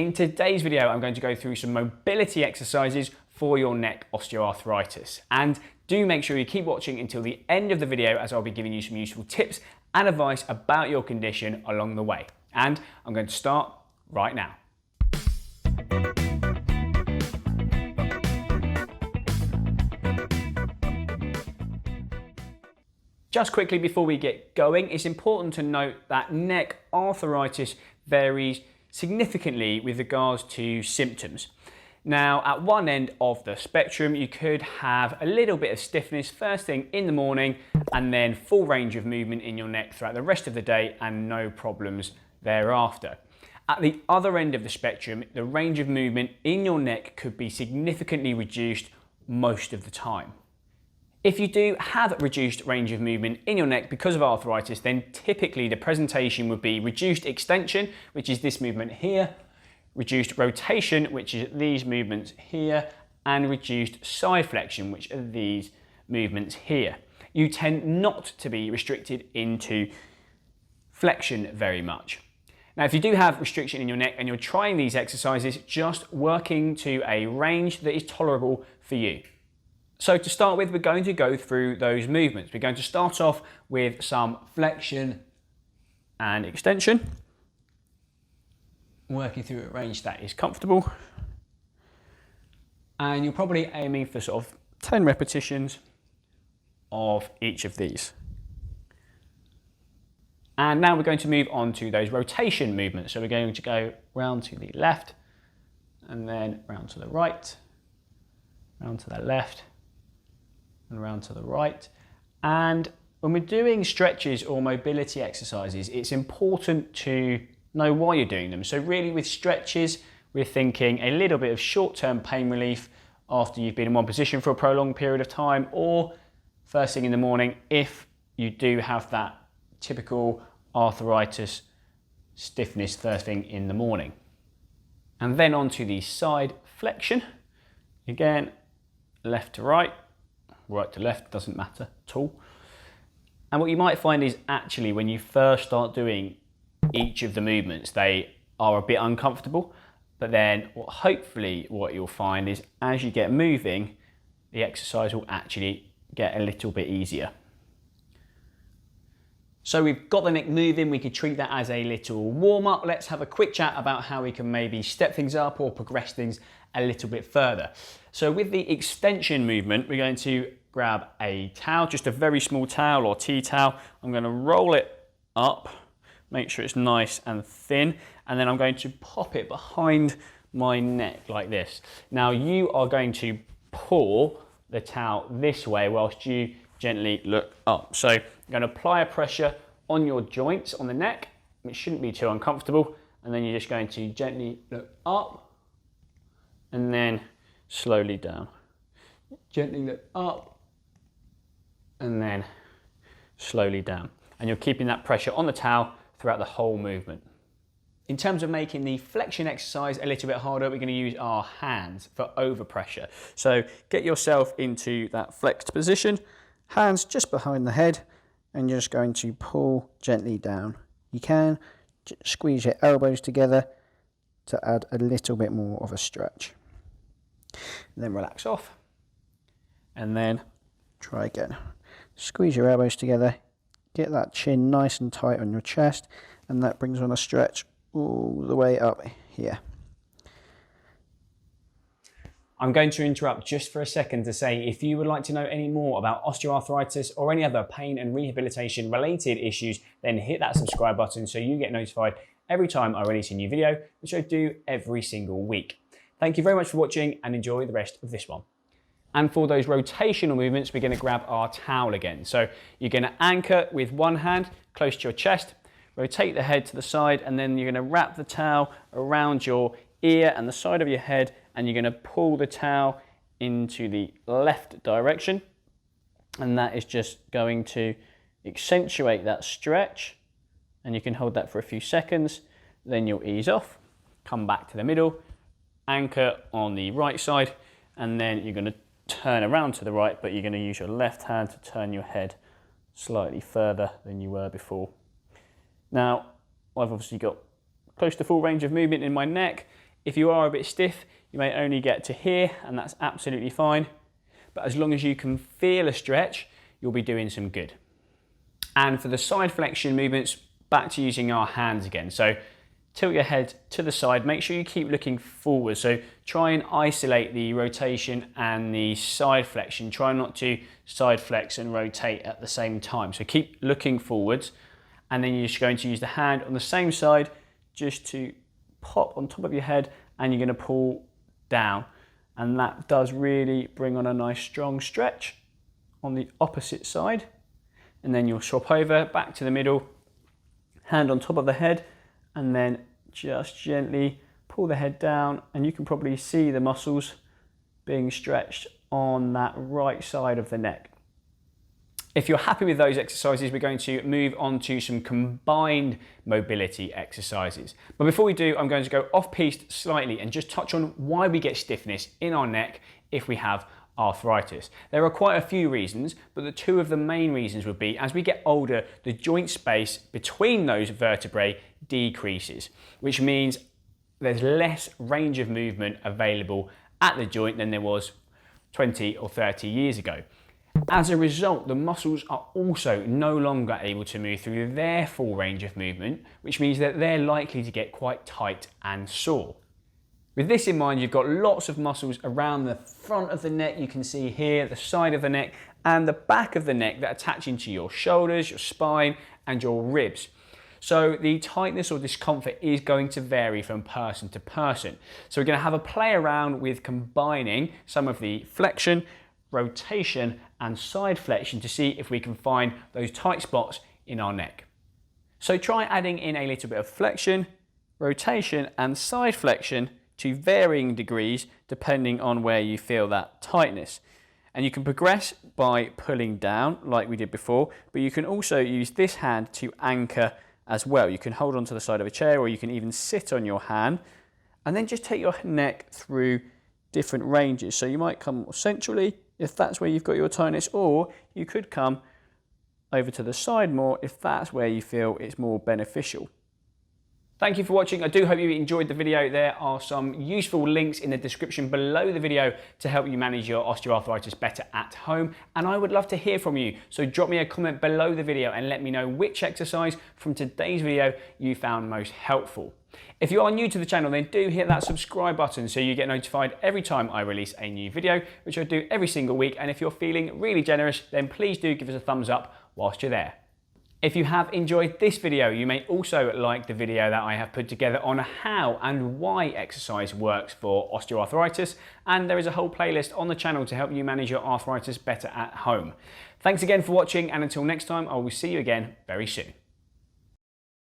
In today's video, I'm going to go through some mobility exercises for your neck osteoarthritis. And do make sure you keep watching until the end of the video, as I'll be giving you some useful tips and advice about your condition along the way. And I'm going to start right now. Just quickly before we get going, it's important to note that neck arthritis varies significantly with regards to symptoms. Now, at one end of the spectrum, you could have a little bit of stiffness first thing in the morning and then full range of movement in your neck throughout the rest of the day and no problems thereafter. At the other end of the spectrum, the range of movement in your neck could be significantly reduced most of the time. If you do have reduced range of movement in your neck because of arthritis, then typically the presentation would be reduced extension, which is this movement here, reduced rotation, which is these movements here, and reduced side flexion, which are these movements here. You tend not to be restricted into flexion very much. Now, if you do have restriction in your neck and you're trying these exercises, just working to a range that is tolerable for you. So to start with, we're going to go through those movements. We're going to start off with some flexion and extension, working through a range that is comfortable. And you're probably aiming for sort of 10 repetitions of each of these. And now we're going to move on to those rotation movements. So we're going to go round to the left and then round to the right, round to the left, and around to the right. And when we're doing stretches or mobility exercises, it's important to know why you're doing them. So really with stretches, we're thinking a little bit of short-term pain relief after you've been in one position for a prolonged period of time, or first thing in the morning if you do have that typical arthritis stiffness first thing in the morning. And then onto the side flexion. Again, left to right, right to left, doesn't matter at all. And what you might find is actually when you first start doing each of the movements, they are a bit uncomfortable, but then hopefully what you'll find is as you get moving, the exercise will actually get a little bit easier. So we've got the neck moving, we could treat that as a little warm up. Let's have a quick chat about how we can maybe step things up or progress things a little bit further. So with the extension movement, we're going to grab a towel, just a very small towel or tea towel. I'm going to roll it up, make sure it's nice and thin, and then I'm going to pop it behind my neck like this. Now you are going to pull the towel this way whilst you gently look up. So you're going to apply a pressure on your joints on the neck. It shouldn't be too uncomfortable, and then you're just going to gently look up and then slowly down. Gently look up and then slowly down. And you're keeping that pressure on the towel throughout the whole movement. In terms of making the flexion exercise a little bit harder, we're going to use our hands for overpressure. So get yourself into that flexed position, hands just behind the head, and you're just going to pull gently down. You can squeeze your elbows together to add a little bit more of a stretch. And then relax off, and then try again. Squeeze your elbows together, get that chin nice and tight on your chest, and that brings on a stretch all the way up here. I'm going to interrupt just for a second to say if you would like to know any more about osteoarthritis or any other pain and rehabilitation related issues, then hit that subscribe button so you get notified every time I release a new video, which I do every single week. Thank you very much for watching and enjoy the rest of this one. And for those rotational movements, we're going to grab our towel again. So you're going to anchor with one hand close to your chest, rotate the head to the side, and then you're going to wrap the towel around your ear and the side of your head, and you're going to pull the towel into the left direction. And that is just going to accentuate that stretch. And you can hold that for a few seconds, then you'll ease off, come back to the middle, anchor on the right side, and then you're going to turn around to the right, but you're going to use your left hand to turn your head slightly further than you were before. Now, I've obviously got close to full range of movement in my neck. If you are a bit stiff, you may only get to here, and that's absolutely fine. But as long as you can feel a stretch, you'll be doing some good. And for the side flexion movements, back to using our hands again. So tilt your head to the side, make sure you keep looking forward. So try and isolate the rotation and the side flexion. Try not to side flex and rotate at the same time. So keep looking forwards, and then you're just going to use the hand on the same side just to pop on top of your head, and you're going to pull down. And that does really bring on a nice strong stretch on the opposite side. And then you'll swap over back to the middle, hand on top of the head, and then just gently pull the head down, and you can probably see the muscles being stretched on that right side of the neck. If you're happy with those exercises, we're going to move on to some combined mobility exercises. But before we do, I'm going to go off-piste slightly and just touch on why we get stiffness in our neck if we have arthritis. There are quite a few reasons, but the two of the main reasons would be, as we get older, the joint space between those vertebrae decreases, which means there's less range of movement available at the joint than there was 20 or 30 years ago. As a result, the muscles are also no longer able to move through their full range of movement, which means that they're likely to get quite tight and sore. With this in mind, you've got lots of muscles around the front of the neck. You can see here, the side of the neck and the back of the neck that attach into your shoulders, your spine and your ribs. So the tightness or discomfort is going to vary from person to person. So we're going to have a play around with combining some of the flexion, rotation and side flexion to see if we can find those tight spots in our neck. So try adding in a little bit of flexion, rotation and side flexion to varying degrees depending on where you feel that tightness. And you can progress by pulling down like we did before, but you can also use this hand to anchor as well. You can hold onto the side of a chair, or you can even sit on your hand and then just take your neck through different ranges. So you might come more centrally if that's where you've got your tightness, or you could come over to the side more if that's where you feel it's more beneficial. Thank you for watching. I do hope you enjoyed the video. There are some useful links in the description below the video to help you manage your osteoarthritis better at home. And I would love to hear from you. So drop me a comment below the video and let me know which exercise from today's video you found most helpful. If you are new to the channel, then do hit that subscribe button so you get notified every time I release a new video, which I do every single week. And if you're feeling really generous, then please do give us a thumbs up whilst you're there. If you have enjoyed this video, you may also like the video that I have put together on how and why exercise works for osteoarthritis, and there is a whole playlist on the channel to help you manage your arthritis better at home. Thanks again for watching, and until next time, I will see you again very soon.